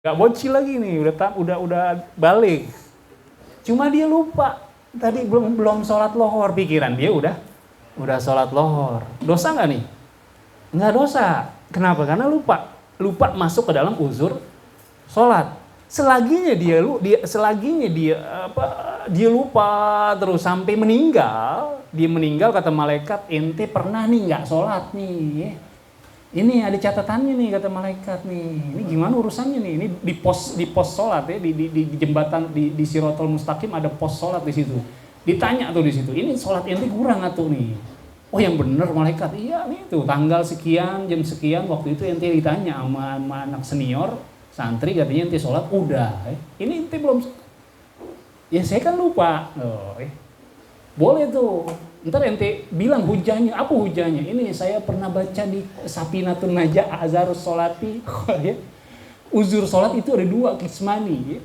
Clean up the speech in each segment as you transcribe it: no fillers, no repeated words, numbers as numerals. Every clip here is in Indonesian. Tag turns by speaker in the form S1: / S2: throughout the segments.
S1: Gak bocil lagi nih, udah balik. Cuma dia lupa. Tadi belum sholat lohor, pikiran dia udah sholat lohor. Dosa nggak nih? Nggak dosa. Kenapa? Karena lupa masuk ke dalam uzur sholat. Selaginya dia lupa terus sampai meninggal. Dia meninggal, kata malaikat, ente pernah nih nggak sholat nih. Ini ada catatannya nih, kata malaikat nih. Ini gimana urusannya nih? Ini di pos sholat ya, di jembatan di Siratal Mustaqim ada pos sholat di situ. Ditanya tuh di situ, ini sholat ente kurang atau nih? Oh yang bener malaikat, iya nih tuh tanggal sekian, jam sekian, waktu itu ente ditanya sama anak senior, santri, katanya ente sholat, udah. Ini ente belum, ya saya kan lupa. Boleh tuh. Ntar ente bilang hujahnya, apa hujahnya? Ini saya pernah baca di Safinatun Najah Azharus Sholati. Uzur sholat itu ada dua kismani.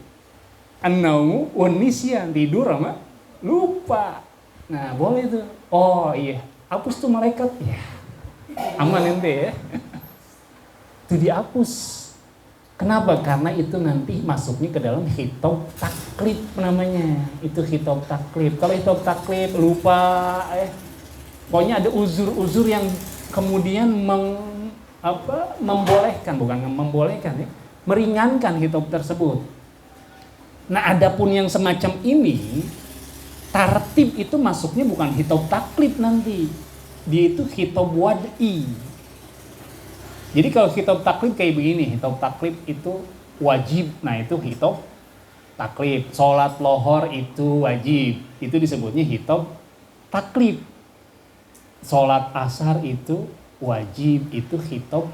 S1: An-naumu wan nisyan, tidur sama lupa. Nah boleh tuh. Oh iya, hapus tuh malaikat. Ya, aman ente ya. Itu dihapus. Kenapa? Karena itu nanti masuknya ke dalam khitab taklif namanya. Itu khitab taklif. Kalau khitab taklif lupa, pokoknya ada uzur-uzur yang kemudian meringankan khitab tersebut. Nah, adapun yang semacam ini, tartib itu masuknya bukan khitab taklif nanti. Dia itu khitab wad'i. Jadi kalau khitab taklif kayak begini, khitab taklif itu wajib, nah itu khitab taklif. Sholat lohor itu wajib, itu disebutnya khitab taklif. Sholat asar itu wajib, itu khitab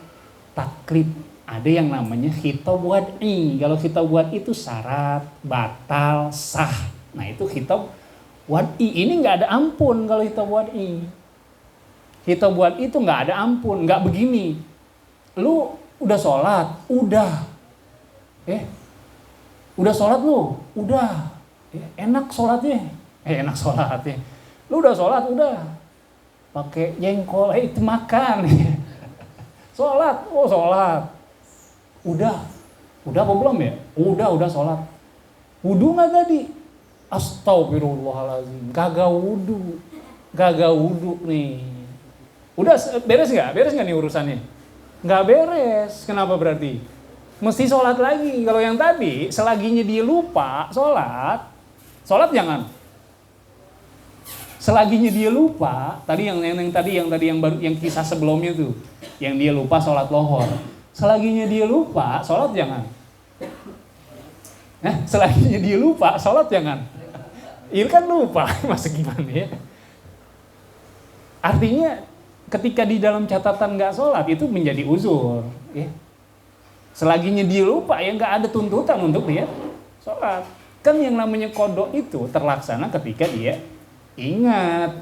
S1: taklif. Ada yang namanya khitab wad'i. Kalau khitab wad'i itu syarat, batal, sah. Nah itu khitab wad'i. Ini nggak ada ampun kalau khitab wad'i. Khitab wad'i itu nggak ada ampun, nggak begini. Lu udah sholat, udah, udah sholat lu, udah, enak sholatnya, lu udah sholat, udah, pakai jengkol, itu makan, sholat, udah apa belum ya? Udah sholat, wudu nggak tadi? Astagfirullahaladzim, kagak wudu nih, udah beres nggak nih urusannya? Nggak beres. Kenapa berarti? Mesti sholat lagi. Kalau yang tadi, selaginya dia lupa sholat jangan. Selaginya dia lupa, tadi yang kisah sebelumnya tuh, yang dia lupa sholat lohor. Selaginya dia lupa, sholat jangan. Selaginya dia lupa, sholat jangan. Ini kan lupa, masa gimana ya? Artinya ketika di dalam catatan nggak sholat itu menjadi uzur, ya. Selaginya dia lupa ya nggak ada tuntutan untuk dia sholat. Kan yang namanya kodok itu terlaksana ketika dia ingat.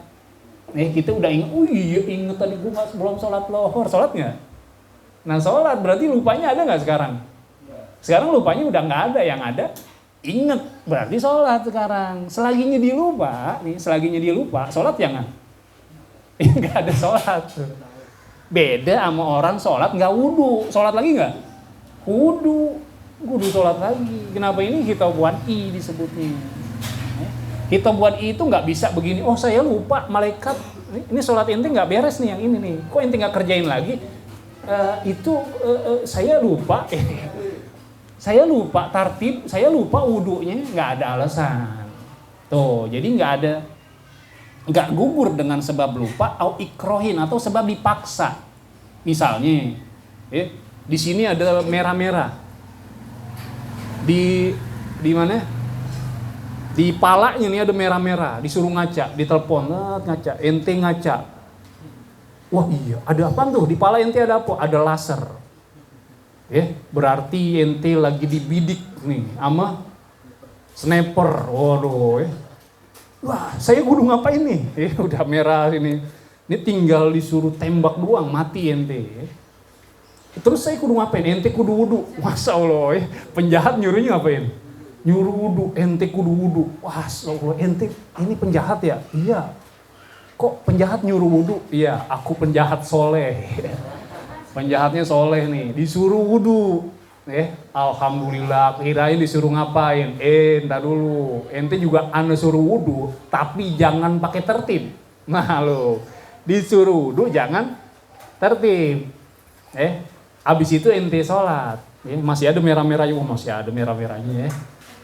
S1: Kita udah ingat, ingat tadi gue belum sholat lohor, sholat nggak? Nah sholat berarti lupanya ada nggak sekarang? Sekarang lupanya udah nggak ada, yang ada ingat berarti sholat sekarang. Selaginya dia lupa, sholat jangan. Nggak ada sholat. Beda sama orang sholat nggak wudu. Sholat lagi nggak? Wudu sholat lagi. Kenapa ini khitab wad'i disebutnya? Khitab wad'i itu nggak bisa begini. Oh saya lupa malaikat. Ini sholat ente nggak beres nih yang ini nih. Kok ente nggak kerjain lagi? Saya lupa. Saya lupa tartib. Saya lupa wudunya. Nggak ada alasan. Tuh jadi nggak gugur dengan sebab lupa atau ikrohin atau sebab dipaksa. Misalnya, di sini ada merah-merah. Di mana? Di palanya nih ada merah-merah, disuruh ngaca, ditelepon, ngaca, ente ngaca. Wah iya, ada apa tuh? Di pala ente ada apa? Ada laser. Berarti ente lagi dibidik nih sama sniper. Waduh, wah, saya kudu ngapain nih? Udah merah ini. Ini tinggal disuruh tembak doang, mati ente. Terus saya kudu ngapain? Ente kudu wudu. Masya Allah, penjahat nyuruhnya ngapain? Nyuruh wudu, ente kudu wudu. Wah, Allah, ente ini penjahat ya? Iya. Kok penjahat nyuruh wudu? Iya, aku penjahat soleh. Penjahatnya soleh nih, disuruh wudu. Alhamdulillah, kirain disuruh ngapain? Entar dulu, ente juga ane suruh wudu, tapi jangan pakai tertib. Nah lo, disuruh wudu jangan tertib. Abis itu ente sholat, masih ada merah-merahnya, masih ada merah-merahnya.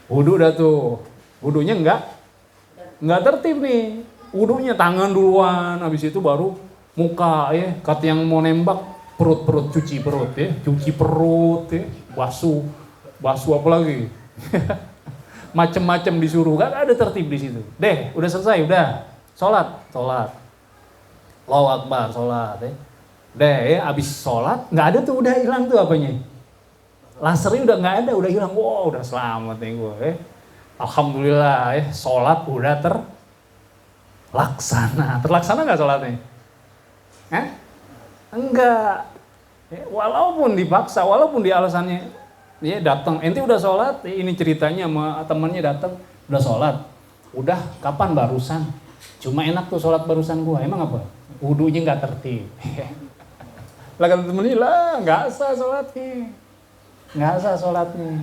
S1: Wudu dah tuh, wudunya nggak tertib nih. Wudunya tangan duluan, abis itu baru muka kata yang mau nembak. Perut cuci perut cuci perut basuh apa lagi macem-macem disuruh, kan ada tertib di situ. Udah selesai, udah sholat Allahu Akbar, sholat abis sholat nggak ada tuh, udah hilang tuh apanya, lasernya udah nggak ada, udah hilang. Wow, udah selamat nih gue alhamdulillah sholat udah terlaksana nggak sholatnya? Enggak. Walaupun dipaksa, walaupun di alasannya datang, ente udah sholat, ini ceritanya sama temennya datang, udah sholat, udah kapan barusan, cuma enak tuh sholat barusan gua, emang apa? Wudunya nggak tertib. Lah kata temennya, lah nggak sah sholatnya,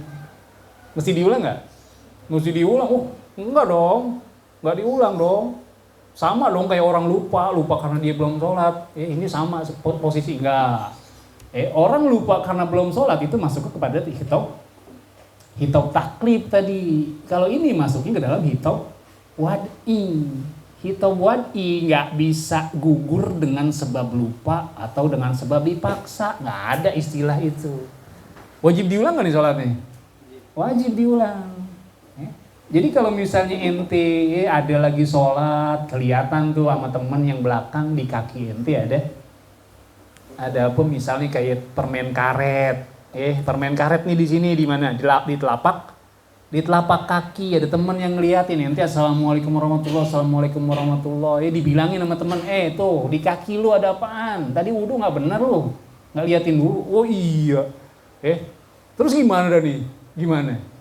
S1: mesti diulang nggak? Mesti diulang? Enggak dong, nggak diulang dong. Sama dong kayak orang lupa karena dia belum sholat. Ini sama posisi, enggak. Orang lupa karena belum sholat itu masuk kepada hitop taklif tadi. Kalau ini masuknya ke dalam hitop wad'i. Hitop wad'i nggak bisa gugur dengan sebab lupa atau dengan sebab dipaksa. Nggak ada istilah itu. Wajib diulang nggak nih sholatnya? Wajib diulang. Jadi kalau misalnya ente ada lagi sholat, kelihatan tuh sama temen yang belakang di kaki ente ada apa misalnya kayak permen karet. Permen karet nih di sini di mana? Di telapak kaki ada temen yang ngeliatin ente, assalamualaikum warahmatullahi. Dibilangin sama temen, tuh di kaki lu ada apaan? Tadi wudu nggak bener lu, nggak liatin dulu. Oh iya. Terus gimana nih? Gimana?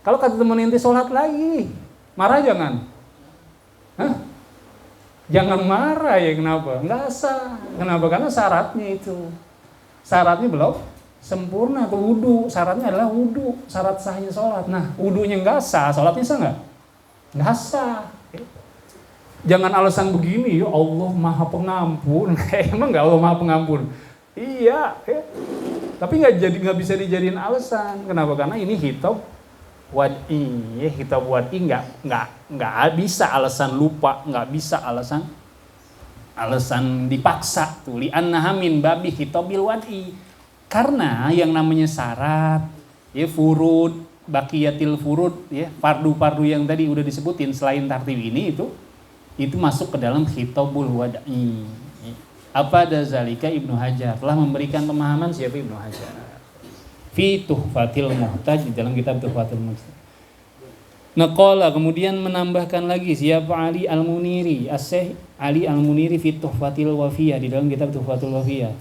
S1: Kalau kata temen ente sholat lagi, marah jangan. Jangan marah ya, kenapa? Nggak sah. Kenapa? Karena syaratnya belum sempurna tuh wudu. Syaratnya adalah wudu, syarat sahnya sholat. Nah, wudunya nggak sah, sholatnya sah nggak? Nggak sah. Jangan alasan begini, ya Allah Maha Pengampun. Emang nggak Allah Maha Pengampun? Iya. Tapi nggak bisa dijadiin alasan. Kenapa? Karena ini hitop wad'i, hitop wad'i nggak bisa alasan lupa, nggak bisa alasan dipaksa tuh. Li'annaha min babi hitobil wad'i, karena yang namanya syarat furud, baqiyatil furud fardu-fardu yang tadi udah disebutin selain tartib ini itu masuk ke dalam hitobul wad'i. Apa dzalika Ibnu Hajar telah memberikan pemahaman. Siapa Ibnu Hajar? Fi Tuhfatil Muhtaj, di dalam kitab Tuhfatil Muhtaj. Naqala, kemudian menambahkan lagi siapa Ali Al-Muniri, As-Syekh Ali Al-Muniri fi Tuhfatil Wafiyah, di dalam kitab Tuhfatul Wafiyah.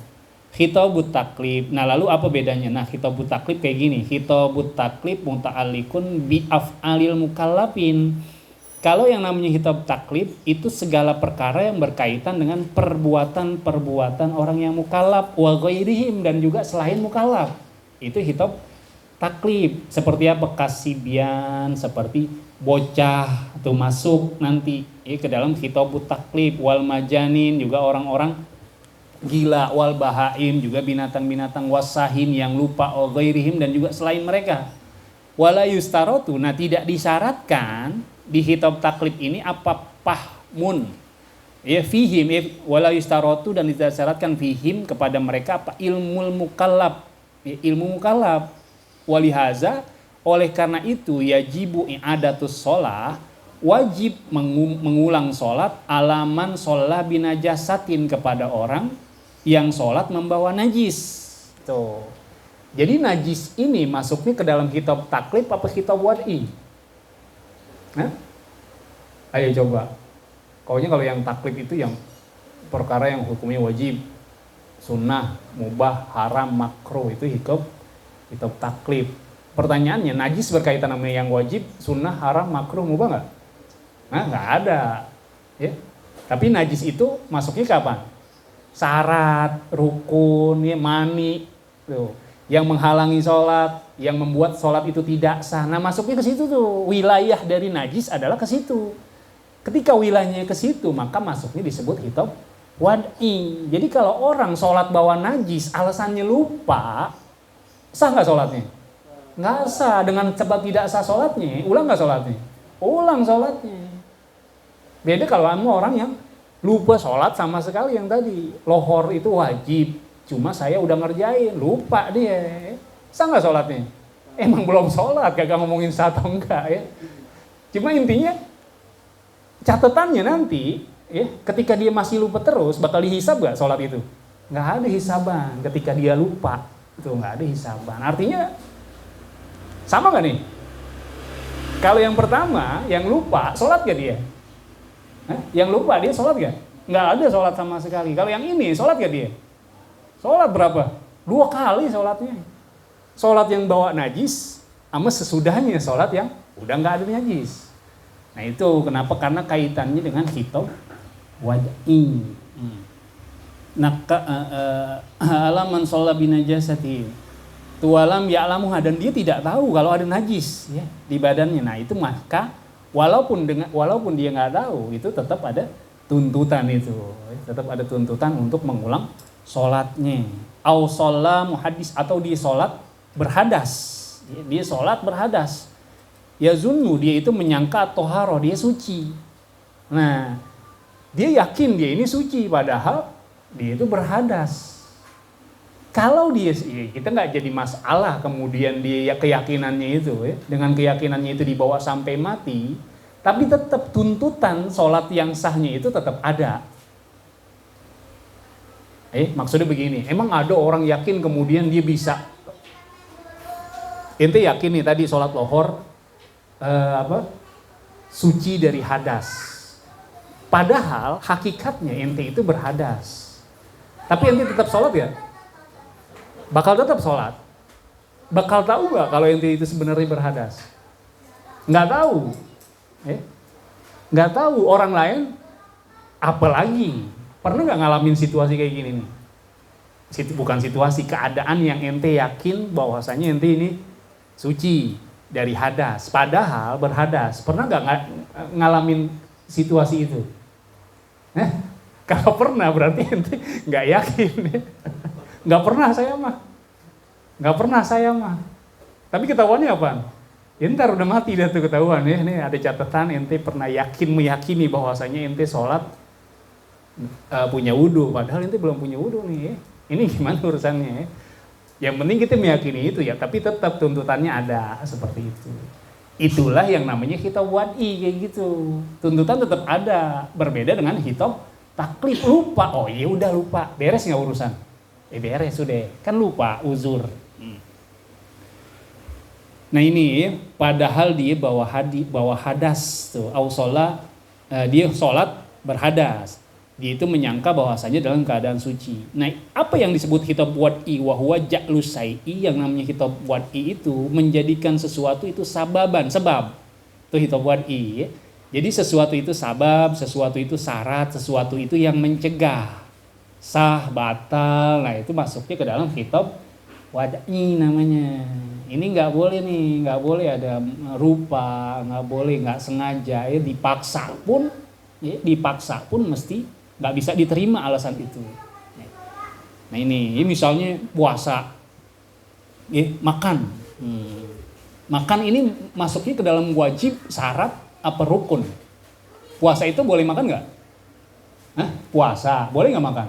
S1: Khitabut taklif. Nah, lalu apa bedanya? Nah, khitabut taklif kayak gini. Khitabut taklif muta'alliqun bi af'alil mukallafin. Kalau yang namanya khitab taklif itu segala perkara yang berkaitan dengan perbuatan-perbuatan orang yang mukallaf wa ghairihim, dan juga selain mukallaf. Itu hitop taklif. Seperti apa? Kasibian, seperti bocah itu masuk nanti ke dalam hitobut taklif. Wal majanin, juga orang-orang gila. Wal bahaim, juga binatang-binatang. Wasahin, yang lupa. Wa ghairihim, dan juga selain mereka. Wala yustarotu, nah tidak disyaratkan di hitob taklif ini apa pahmun fihim, wala yustarotu, dan tidak disyaratkan fihim kepada mereka apa ilmu mukallaf, ilmu mukallaf. Walihaza, oleh karena itu yajibu i'adatus sholah, wajib mengulang sholat alaman sholah binajasatin, kepada orang yang sholat membawa najis. Tuh. Jadi najis ini masuknya ke dalam kitab taklif apa kitab wad'i? Ayo coba. Pokoknya kalau yang taklif itu yang perkara yang hukumnya wajib, sunnah, mubah, haram, makruh, itu kitab taklif. Pertanyaannya, najis berkaitan sama yang wajib, sunnah, haram, makruh, mubah nggak? Nah, nggak ada. Ya. Tapi najis itu masuknya kapan? Syarat, rukun, mani. Tuh. yang menghalangi sholat, yang membuat sholat itu tidak sah. Nah masuknya ke situ tuh, wilayah dari najis adalah ke situ. Ketika wilayahnya ke situ, maka masuknya disebut khitab wad'i. Jadi kalau orang sholat bawa najis, alasannya lupa, sah nggak sholatnya? Nggak sah. Dengan sebab tidak sah sholatnya, ulang nggak sholatnya? Ulang sholatnya. Beda kalau kamu orang yang lupa sholat sama sekali yang tadi. Lohor itu wajib. Cuma saya udah ngerjain, lupa dia. Sah nggak sholatnya? Emang belum sholat, kagak ngomongin sah atau enggak ya. Cuma intinya, catatannya nanti, ya, ketika dia masih lupa terus, bakal dihisab nggak sholat itu? Nggak ada hisaban. Ketika dia lupa, itu nggak ada hisaban. Artinya, sama nggak nih? Kalau yang pertama, yang lupa, sholat gak dia? Yang lupa, dia sholat gak? Nggak ada sholat sama sekali. Kalau yang ini, sholat gak dia? Sholat berapa? 2 kali sholatnya. Sholat yang bawa najis, sama sesudahnya sholat yang udah nggak ada najis. Nah itu kenapa? Karena kaitannya dengan khitab wad'i. Nah, alaman sholat binajasati. Tualam ya'lamuha, dan dia tidak tahu kalau ada najis ya di badannya. Nah itu maka walaupun dia nggak tahu, itu tetap ada tuntutan itu. Tetap ada tuntutan untuk mengulang sholatnya. Au sholat muhaddis, atau dia sholat berhadas. Dia sholat berhadas. Ya zunnu, dia itu menyangka toharo, dia suci. Nah, dia yakin dia ini suci, padahal dia itu berhadas. Kalau dia, kita nggak jadi masalah kemudian dia keyakinannya itu, ya, dengan keyakinannya itu dibawa sampai mati, tapi tetap tuntutan sholat yang sahnya itu tetap ada. Maksudnya begini, emang ada orang yakin kemudian dia bisa, ente yakin nih tadi sholat lohor suci dari hadas, padahal hakikatnya ente itu berhadas, tapi ente tetap sholat ya? Bakal tetap sholat? Bakal tahu gak kalau ente itu sebenarnya berhadas? Nggak tahu. Nggak tahu. Orang lain apalagi. Pernah nggak ngalamin situasi kayak gini nih? Bukan situasi, keadaan yang ente yakin bahwasanya ente ini suci dari hadas, padahal berhadas. Pernah nggak ngalamin situasi itu? Kalau pernah berarti ente nggak yakin. Nggak pernah saya mah. Tapi ketahuannya apa? Ya ntar udah mati dah tuh ketahuan ya. Ini ada catatan ente pernah meyakini bahwasanya ente sholat punya wudu, padahal ente belum punya wudu nih ya. Ini gimana urusannya ya? Yang penting kita meyakini itu ya, tapi tetap tuntutannya ada seperti itu. Itulah yang namanya khitab wad'i kayak gitu. Tuntutan tetap ada, berbeda dengan khitab taklif. Lupa, oh iya udah lupa, beres nggak urusan? Beres sudah, kan lupa, uzur. Nah ini padahal dia bawa hadas tuh, dia sholat berhadas. Dia itu menyangka bahwasanya dalam keadaan suci. Nah, apa yang disebut khitab wad'i wa huwa ja'lus syai'i, yang namanya khitab wad'i itu menjadikan sesuatu itu sebab. Itu khitab wad'i ya. Jadi sesuatu itu sabab, sesuatu itu syarat, sesuatu itu yang mencegah. Sah, batal, nah itu masuknya ke dalam khitab wad'i namanya. Ini nggak boleh ada rupa, nggak boleh nggak sengaja, ya dipaksa pun mesti nggak bisa diterima alasan itu. Nah ini misalnya puasa, makan, makan ini masuknya ke dalam wajib, syarat, apa rukun? Puasa itu boleh makan nggak? Puasa boleh nggak makan?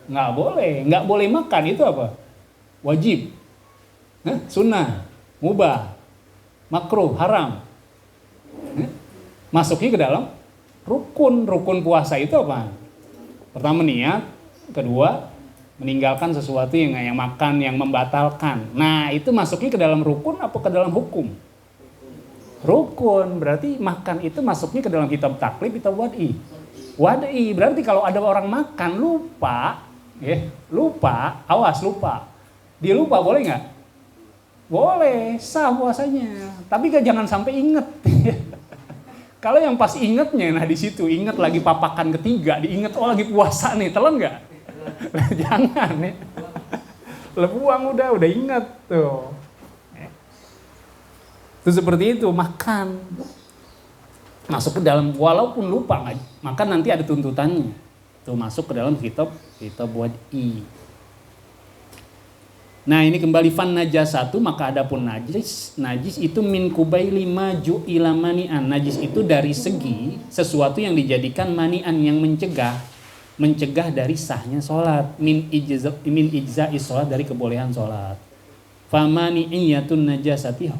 S1: Nggak boleh makan itu apa? Wajib, sunnah, mubah, makruh, haram. Masuknya ke dalam rukun puasa itu apa? Pertama niat, kedua meninggalkan sesuatu yang makan, yang membatalkan. Nah itu masuknya ke dalam rukun apa ke dalam hukum? Rukun, berarti makan itu masuknya ke dalam kitab taklif, kitab wad'i. Berarti kalau ada orang makan lupa, dia lupa boleh nggak? Boleh, sah puasanya. Tapi jangan sampai inget. Kalau yang pas ingetnya, nah di situ inget lagi papakan ketiga, diinget lagi puasa nih, telan nggak? Jangan ya. Buang udah ingat tuh. Itu seperti itu, makan. Masuk ke dalam, walaupun lupa makan nanti ada tuntutannya. Itu masuk ke dalam kitab buat i. Nah ini kembali fan najasatu, maka adapun najis itu min kubaili maju ila mani'an. Najis itu dari segi sesuatu yang dijadikan mani'an, yang mencegah dari sahnya sholat. Min ijza'i sholat, dari kebolehan sholat. Famani'iyatun najasati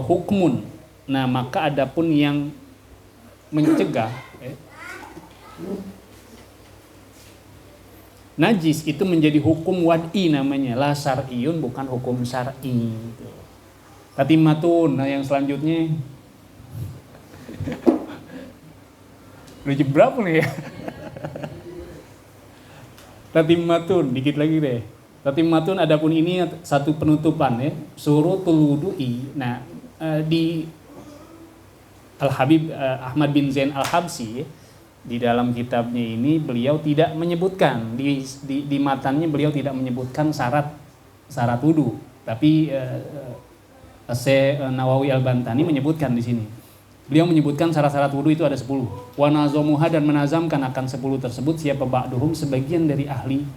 S1: hukmun. Nah maka adapun yang mencegah najis itu menjadi hukum wad'i namanya, la syar'iyun, bukan hukum syar'i. Tatimatun. Nah yang selanjutnya udah jam berapa nih ya? Tatimatun, dikit lagi deh. Tatimatun, adapun ini satu penutupan ya, surutul wudu'i. Nah di Al-Habib Ahmad bin Zain Al-Habsyi, di dalam kitabnya ini beliau tidak menyebutkan, di matannya beliau tidak menyebutkan syarat wudu, tapi Syekh Nawawi Al-Bantani menyebutkan di sini. Beliau menyebutkan syarat-syarat wudu itu ada 10. Wa nazamuha, dan menazamkan akan 10 tersebut siapa ba'duhum, sebagian dari ahli,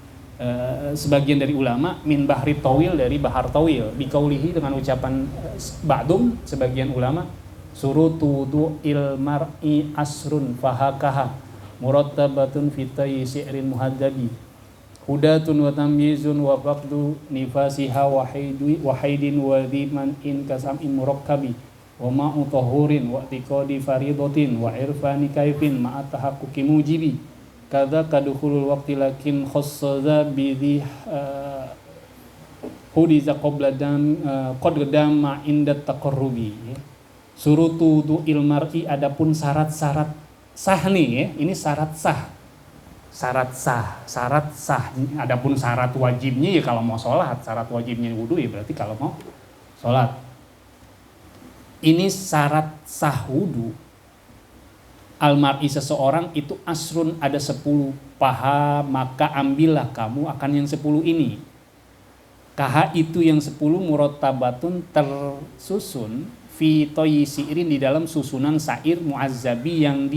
S1: sebagian dari ulama, min bahri tawil, dari bahar tawil, biqaulihi, dengan ucapan ba'dum sebagian ulama, surutu du'il mar'i asrun fahakaha murattabatun fitayi syi'rin muhaddabi hudatun wa tamyizun wa faqdu nifasiha wa haidin wa dhiman in kasam'in murakkabi wa ma'u tahurin wa tiqadi faridotin wa irfani kaifin ma'at tahaqquqi mujibi kadza kadukhulul waqti lakin khassaza bidhi hudiza qabla dam qad dama inda taqarrubi. Surutu du'il mar'i, adapun syarat-syarat sah nih ya, ini syarat sah. Adapun syarat wajibnya ya kalau mau sholat, syarat wajibnya wudu ya berarti kalau mau sholat. Ini syarat sah wudu. Al-mar'i, seseorang itu asrun, ada 10 paha, maka ambillah kamu akan yang 10 ini. Kaha itu yang 10 murattabatun, tersusun, fi toyi si'rin, di dalam susunan syair muazzabi, yang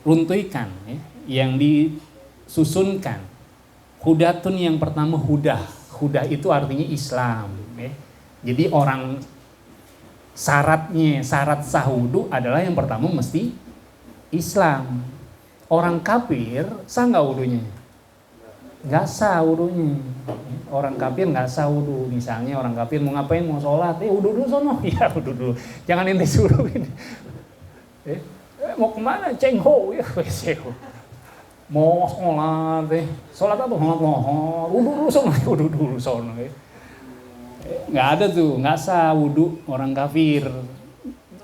S1: diruntuikan ya, yang disusunkan. Hudatun, yang pertama hudah itu artinya Islam ya. Jadi syarat sah wudu adalah yang pertama mesti Islam. Orang kafir sah nggak wudunya? Nggak sah wudunya. Orang kafir nggak sah wudu. Misalnya orang kafir mau ngapain, mau sholat, wudu dulu sono. Ya wudu dulu, jangan ente suruh ini. Mau kemana, cengho ya, mau sholat, sholat apa, wudu dulu sono. Nggak ada tuh, nggak sah wudu orang kafir.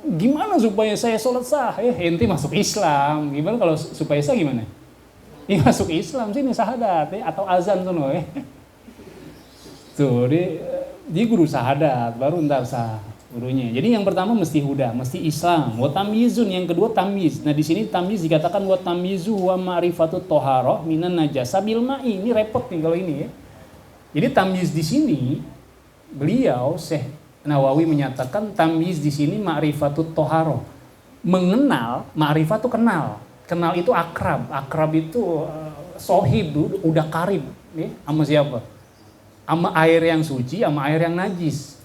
S1: Gimana supaya saya sholat sah? Ente masuk Islam. Gimana kalau supaya sah gimana? Ini masuk Islam sini syahadat atau azan tuh no. Tuh dia guru syahadat baru ntar sah gurunya. Jadi yang pertama mesti huda, mesti Islam. Wa tamyizun, yang kedua tamyiz. Nah di sini tamyiz dikatakan wa tamyizu wa ma'rifatut thaharah minan najasa bil ma'i. Ini repot nih kalau ini ya. Jadi tamyiz di sini beliau Syekh Nawawi menyatakan tamyiz di sini ma'rifatut thaharah. Mengenal, ma'rifat itu kenal. Kenal itu akrab itu sohib, udah karib nih, sama siapa? Sama air yang suci, sama air yang najis.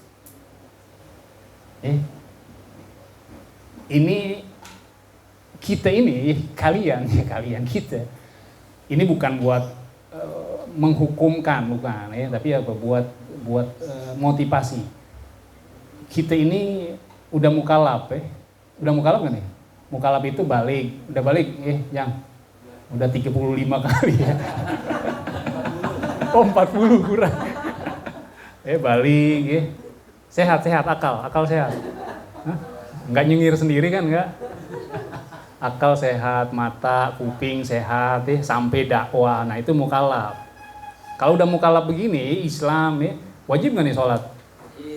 S1: Ini kita ini, kalian kita. Ini bukan buat menghukumkan, bukan ya, tapi apa? Buat motivasi. Kita ini udah mukalaf ya. Udah mukalaf kan nih? Mukalaf itu balik, udah balik yang udah 35 kali ya. Oh 40 kurang. Balik ya. Sehat akal sehat. Enggak nyengir sendiri kan, enggak. Akal sehat, mata, kuping sehat sampai dakwah. Nah, itu mukalaf. Kalau udah mukalaf begini, Islam ya, wajib enggak nih sholat?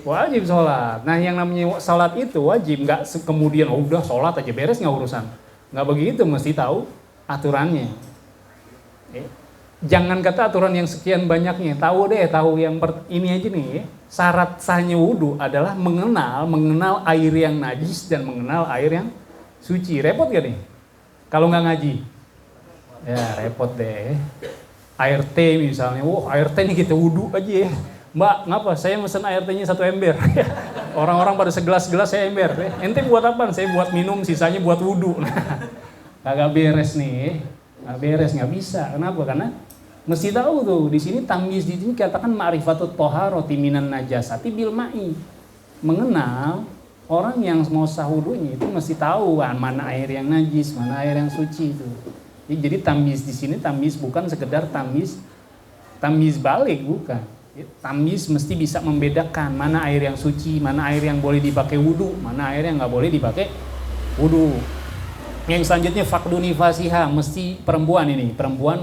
S1: Wajib sholat. Nah yang namanya sholat itu wajib, nggak kemudian udah sholat aja beres nggak urusan. Nggak begitu, mesti tahu aturannya. Jangan kata aturan yang sekian banyaknya, tahu yang ini aja nih. Syarat sahnya wudhu adalah mengenal air yang najis dan mengenal air yang suci. Repot gak nih? Kalau nggak ngaji? Ya repot deh. Air teh misalnya, air teh nih kita wudhu aja ya. Mbak, ngapa? Saya mesen air tehnya 1 ember. Orang-orang pada segelas-gelas, saya ember. Ente buat apa? Saya buat minum, sisanya buat wudhu. Kagak beres nih. Nggak beres, nggak bisa. Kenapa? Karena mesti tahu tuh, di sini tamyiz, di sini katakan ma'rifatut thaharati minan najasati bil ma'i. Mengenal orang yang mau sah wudunya itu mesti tahu mana air yang najis, mana air yang suci itu. Jadi tamyiz di sini tamyiz bukan sekedar tamyiz balik, bukan. Tamyiz mesti bisa membedakan mana air yang suci, mana air yang boleh dipakai wudu, mana air yang nggak boleh dipakai wudu. Yang selanjutnya faqdu nifasiha, mesti perempuan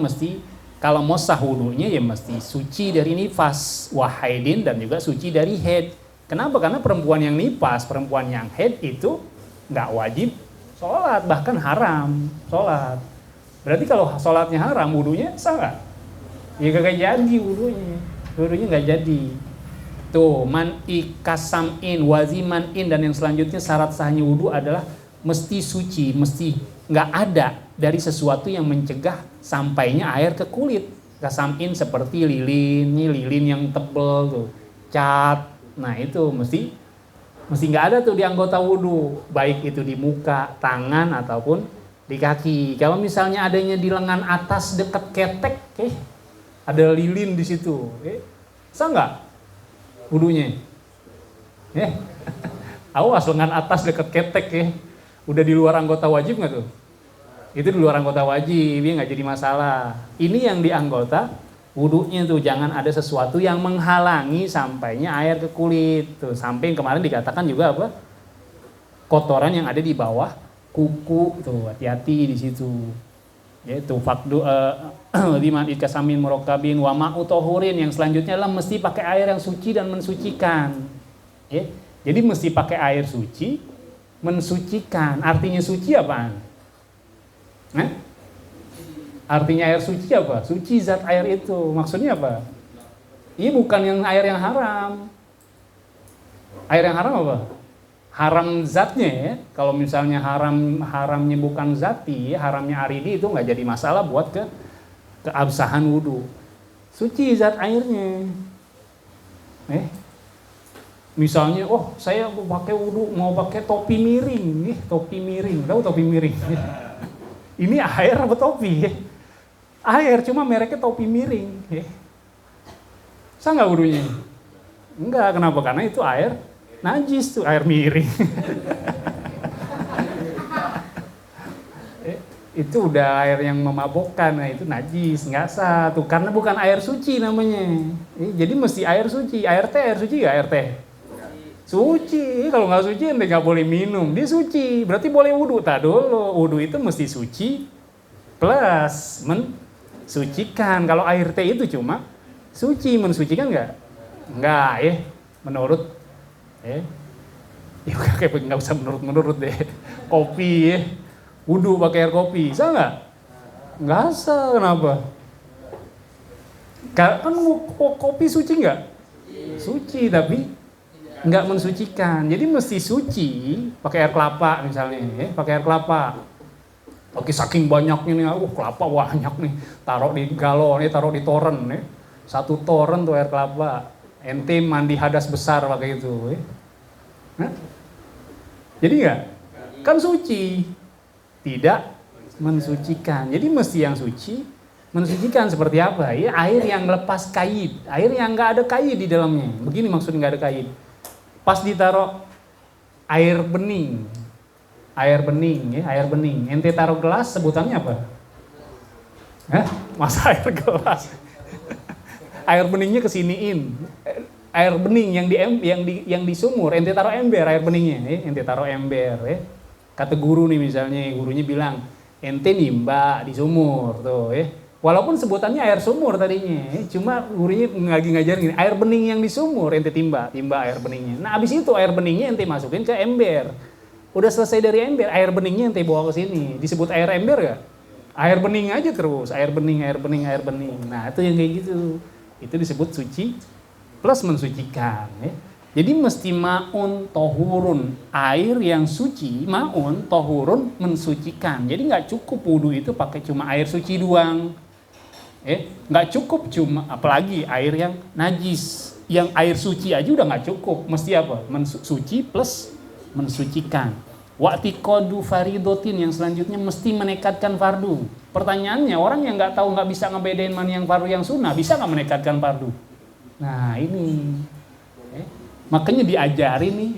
S1: mesti kalau mau sah wudunya ya mesti suci dari nifas, wahaidin, dan juga suci dari haid. Kenapa? Karena perempuan yang nifas, perempuan yang haid itu nggak wajib sholat, bahkan haram sholat. Berarti kalau sholatnya haram, wudunya sah nggak? Ya kagak jadi wudunya nggak jadi. Tuh, man'i kasam'in, waziman'in, dan yang selanjutnya syarat sahnya wudu adalah mesti suci, mesti nggak ada dari sesuatu yang mencegah sampainya air ke kulit. Kasam'in seperti lilin yang tebel tuh, cat. Nah itu mesti nggak ada tuh di anggota wudu, baik itu di muka, tangan ataupun di kaki. Kalau misalnya adanya di lengan atas dekat ketek, ada lilin di situ, sah nggak wudunya? Awas, lengan atas dekat ketek udah di luar anggota wajib nggak tuh? Itu di luar anggota wajib, ya nggak jadi masalah. Ini yang di anggota wudunya tuh, jangan ada sesuatu yang menghalangi sampainya air ke kulit. Tuh, sampai yang kemarin dikatakan juga apa? Kotoran yang ada di bawah kuku, tuh hati-hati di situ. Yaitu faqdu liman ikasamin murakkabin wa ma'u tahurin. Yang selanjutnya adalah mesti pakai air yang suci dan mensucikan. Jadi mesti pakai air suci, mensucikan. Artinya suci apaan? Artinya air suci apa? Suci zat air itu. Maksudnya apa? Ini bukan yang air yang haram. Air yang haram apa? Haram zatnya ya. Kalau misalnya haramnya bukan zati, haramnya aridi, itu nggak jadi masalah buat keabsahan wudu. Suci zat airnya. Misalnya, saya pakai wudu mau pakai topi miring, topi miring. Tahu topi miring? Ini air apa topi? Air, cuma mereknya topi miring. Sah nggak wudunya? Enggak, kenapa? Karena itu air najis tuh, air miring. Itu udah air yang memabokkan, nah itu najis, nggak sah tuh, karena bukan air suci namanya. Jadi mesti air suci. Air suci nggak air teh? Suci. Kalau nggak suci ente nggak boleh minum. Dia suci, berarti boleh wudu. Tak dulu, wudu itu mesti suci plus mensucikan. Kalau air teh itu cuma suci, mensucikan nggak? Nggak menurut nggak usah menurut deh. Kopi wudu pakai air kopi, sah nggak? Nggak sah. Kenapa? Kan kopi suci nggak? Suci, tapi nggak mensucikan. Jadi mesti suci pakai air kelapa misalnya, pakai air kelapa. Oke, saking banyaknya nih, kelapa banyak nih, taruh di galon, taruh di toren, 1 toren tuh air kelapa. Ente mandi hadas besar pakai itu, Jadi nggak? Kan suci, tidak mensucikan. Jadi mesti yang suci, mensucikan seperti apa? Air yang lepas kaid, air yang nggak ada kaid di dalamnya. Begini maksudnya nggak ada kaid. Pas ditaruh air bening, air bening. Ente taruh gelas, sebutannya apa? Masa air gelas? Air beningnya kesiniin. Air bening yang di sumur, ente taruh ember air beningnya, ente taruh ember. Kata guru nih misalnya, gurunya bilang, ente nimba di sumur tuh, Walaupun sebutannya air sumur tadinya, cuma gurunya lagi ngajarin gini, air bening yang di sumur ente timba air beningnya. Nah abis itu air beningnya ente masukin ke ember. Udah selesai dari ember, air beningnya ente bawa ke sini. Disebut air ember gak? Air bening aja terus, air bening, air bening, air bening. Nah itu yang kayak gitu. Itu disebut suci plus mensucikan. Ya. Jadi mesti ma'un tohurun, air yang suci, ma'un tohurun mensucikan. Jadi nggak cukup wudhu itu pakai cuma air suci doang. Nggak cukup cuma, apalagi air yang najis. Yang air suci aja udah nggak cukup. Mesti apa? Suci plus mensucikan. Wa'tiqadu faridotin, yang selanjutnya mesti menekadkan fardu. Pertanyaannya, orang yang nggak tahu, nggak bisa ngebedain mana yang fardu yang sunnah, bisa nggak menekadkan fardu? Nah ini. Makanya diajarin nih,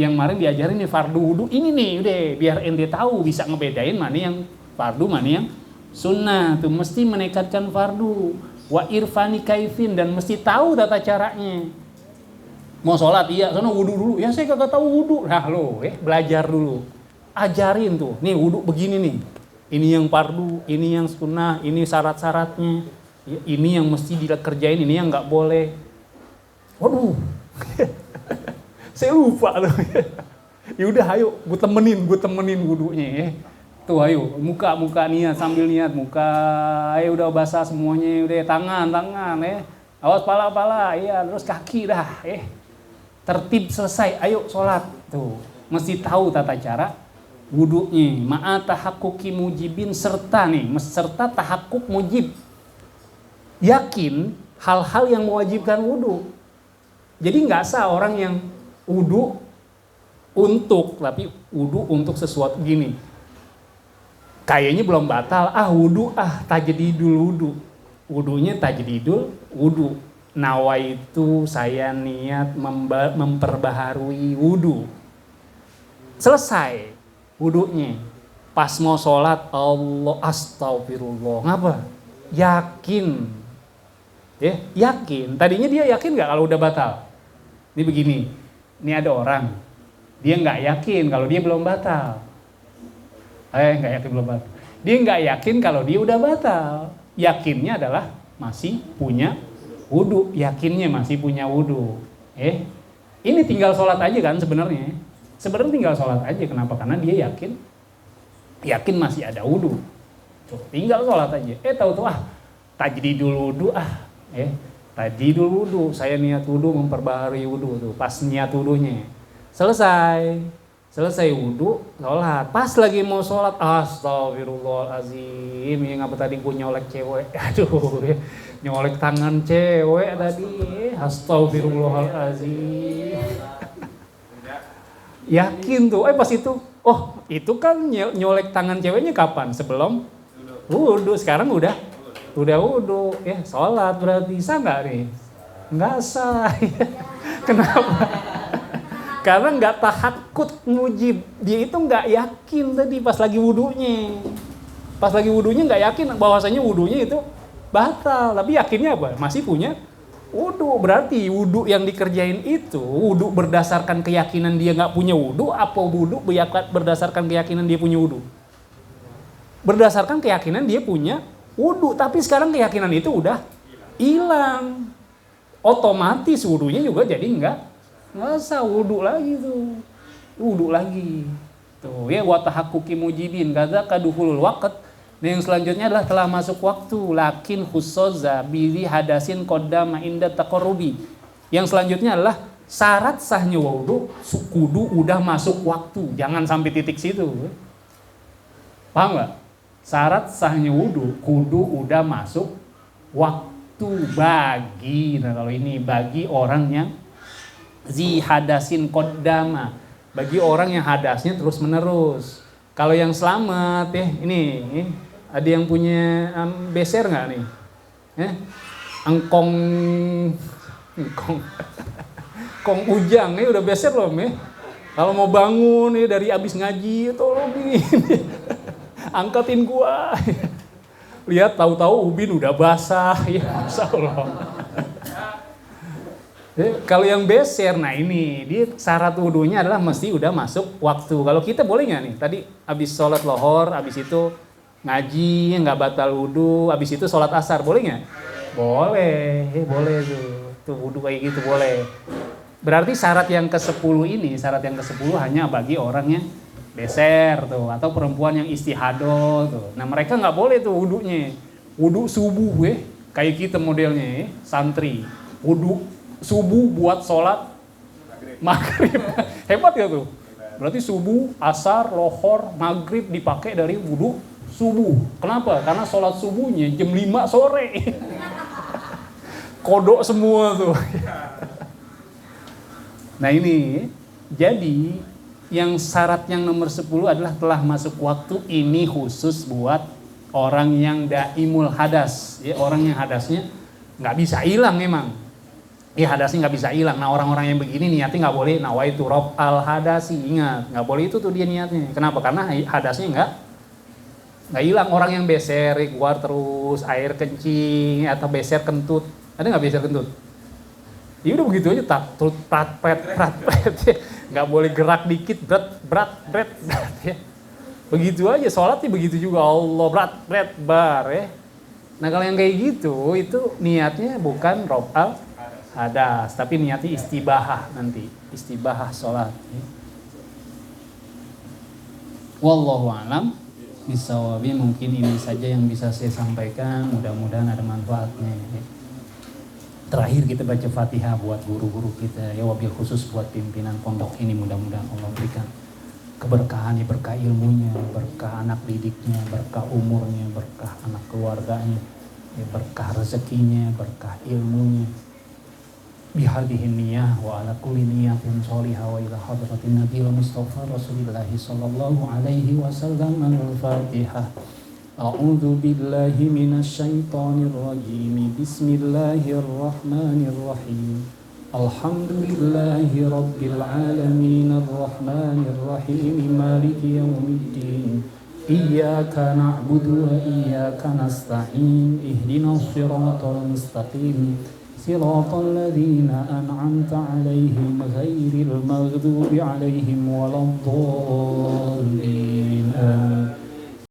S1: yang kemarin diajarin nih fardu wudu ini nih, udah biar ente tahu bisa ngebedain mana yang fardu mana yang sunnah. Tuh mesti menekadkan fardu, wa irfani kaifin, dan mesti tahu tata caranya. Mau sholat iya, sono wudu dulu. Ya saya kagak tahu wudu. Nah lo, belajar dulu, ajarin tuh. Nih wudu begini nih. Ini yang fardu, ini yang sunnah, ini syarat-syaratnya. Ini yang mesti dikerjain, ini yang nggak boleh. Waduh. Saya lupa loh. Ya udah ayo gue temenin wudunya ya. Tuh ayo muka niat sambil niat muka, ayo udah basah semuanya, udah tangan ya. Awas pala ya, terus kaki dah tertib selesai, ayo sholat. Tuh mesti tahu tata cara wudunya. Ma'a tahakkuki mujibin, serta tahakkuk mujib. Yakin hal-hal yang mewajibkan wudu. Jadi nggak sah orang yang wudu tapi wudu untuk sesuatu gini. Kayaknya belum batal, wudu tajdidul wudu. Wudunya tajdidul wudu. Nawaitu saya niat memperbaharui wudu. Selesai wudunya. Pas mau sholat, Allah astagfirullah. Ngapa? Yakin. Yakin. Tadinya dia yakin nggak kalau udah batal? Ini begini, ini ada orang, dia nggak yakin kalau dia belum batal. Nggak yakin belum batal. Dia nggak yakin kalau dia udah batal. Yakinnya adalah masih punya wudu. Yakinnya masih punya wudu. Ini tinggal sholat aja kan sebenarnya. Sebenarnya tinggal sholat aja. Kenapa? Karena dia yakin masih ada wudu. Tinggal sholat aja. Tahu-tahu tajdidul wudu tajdidul wudu, saya niat wudu memperbaharui wudu tuh. Pas niat wudunya selesai wudu, sholat. Pas lagi mau sholat, astagfirullahaladzim, ya ngapa tadi gue nyolek cewek, nyolek tangan cewek tadi, astagfirullahaladzim. Yakin tuh, pas itu, itu kan nyolek tangan ceweknya kapan? Sebelum wudu, sekarang udah wudu, sholat berarti sah nggak nih? Nggak sah. Kenapa? Karena nggak tahakkuk mujib. Dia itu nggak yakin tadi pas lagi wudunya. Pas lagi wudunya nggak yakin bahwasanya wudunya itu batal. Tapi yakinnya apa? Masih punya wudu. Berarti wudu yang dikerjain itu wudu berdasarkan keyakinan dia nggak punya wudu, apa wudu berdasarkan keyakinan dia punya wudu? Berdasarkan keyakinan dia punya wudu, tapi sekarang keyakinan itu udah hilang. Otomatis wudunya juga jadi nggak usah wudu lagi tuh. Wudu lagi. Tuh wa tahakkuki mujibin kadza kaduhulul waqt. Nah, yang selanjutnya adalah telah masuk waktu, lakin khusoza bili hadasin qaddama inda taqarrubi. Yang selanjutnya adalah syarat sahnya wudu kudu udah masuk waktu. Jangan sampai titik situ. Paham nggak? Syarat sahnya wudu kudu udah masuk waktu bagi, kalau ini bagi orang yang hadasin qaddama, bagi orang yang hadasnya terus menerus. Kalau yang selamat ini ada yang punya beser nggak nih? Engkong kong ujang udah beser belum Kalau mau bangun dari abis ngaji tolong ini. Angkatin gua. Lihat tahu-tahu ubin udah basah, ya masyaallah. Kalau yang beser, nah ini dia syarat wudunya adalah mesti udah masuk waktu. Kalau kita boleh nggak nih? Tadi habis sholat lohor, habis itu ngaji nggak batal wudu, habis itu sholat asar, boleh nggak? Boleh tuh. Tuh wudu kayak gitu boleh. Berarti syarat yang ke-10 ini, syarat yang ke-10 hanya bagi orang yang beser tuh, atau perempuan yang istihadah tuh. Nah mereka nggak boleh tuh wudunya, wudu subuh kayak kita modelnya santri, wudu subuh buat sholat maghrib. Hebat gak tuh? Berarti subuh, asar, lohor, maghrib dipakai dari wudu subuh. Kenapa? Karena sholat subuhnya jam 5 sore. Kodok semua tuh. Nah ini, jadi yang syarat yang nomor 10 adalah telah masuk waktu. Ini khusus buat orang yang daimul hadas, ya, orang yang hadasnya nggak bisa hilang memang. Ya hadasnya nggak bisa hilang. Nah orang-orang yang begini niatnya nggak boleh nawaitu rob al hadasi, ingat nggak boleh itu tuh dia niatnya. Kenapa? Karena hadasnya nggak hilang. Orang yang beser keluar terus air kencing atau beser kentut, ada nggak beser kentut? Ya udah begitu aja, prat, nggak boleh gerak dikit, berat, ya. Begitu aja, sholatnya begitu juga, Allah berat, bar ya. Nah kalau yang kayak gitu, itu niatnya bukan rof'al hadas, tapi niatnya istibahah nanti, istibahah sholat. Ya. Wallahu a'lam bisawabi, mungkin ini saja yang bisa saya sampaikan, mudah-mudahan ada manfaatnya. Ya. Terakhir kita baca Fatihah buat guru-guru kita, ya wabil khusus buat pimpinan pondok ini, mudah-mudahan Allah berikan keberkahan, ya berkah ilmunya, berkah anak didiknya, berkah umurnya, berkah anak keluarganya, ya berkah rezekinya, berkah ilmunya. Bihadhihi niyah wa ala kulli niyatin sholihah wa ila hadratin nabiyil mustafa Rasulillah sallallahu alaihi wasallam. Al-Fatihah. A'udzu billahi minasy syaithanir rajim. Bismillahirrahmanirrahim. Alhamdulillahi rabbil alamin arrahmanir rahim maliki yaumiddin. Iyyaka na'budu wa iyyaka nasta'in. Ihdinas siratal mustaqim. Siratal ladzina an'amta 'alaihim ghairil maghdubi 'alaihim waladdallin.